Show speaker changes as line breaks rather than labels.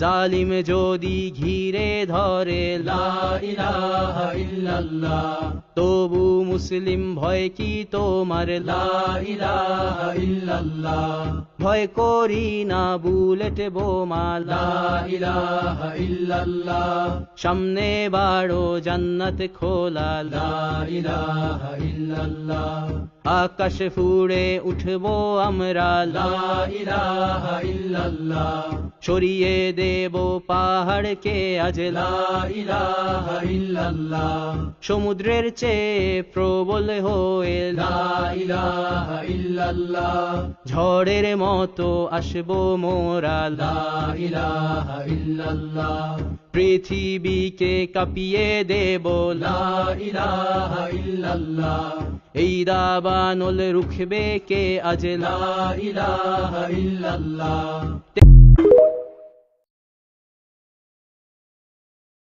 জালিম যদি ঘিরে ধরে লা ইলাহা ইল্লাল্লাহ, তবু মুসলিম ভয় কি তোমার লা ইলাহা ইল্লাল্লাহ, ভয় করি না বুলেট বোমা লা ইলাহা ইল্লাল্লাহ, সামনে বাড়ো জান্নাত খোলা লা ইলাহা ইল্লাল্লাহ, আকাশ ফুড়ে উঠবো আমরা লা ইলাহা ইল্লাল্লাহ, সরিয়ে দেব পাহাড়কে আজ লা ইলাহা ইল্লাল্লাহ, সমুদ্রের চেয়ে প্রবল হয়ে লা ইলাহা ইল্লাল্লাহ, ঝড়ের মতো আসবো মোরা লা ইলাহা ইল্লাল্লাহ, পৃথিবীকে কাঁপিয়ে দেব লা ইলাহা ইল্লাল্লাহ, এই দাবানল রুখবে কে আজ লা ইলাহা ইল্লাল্লাহ।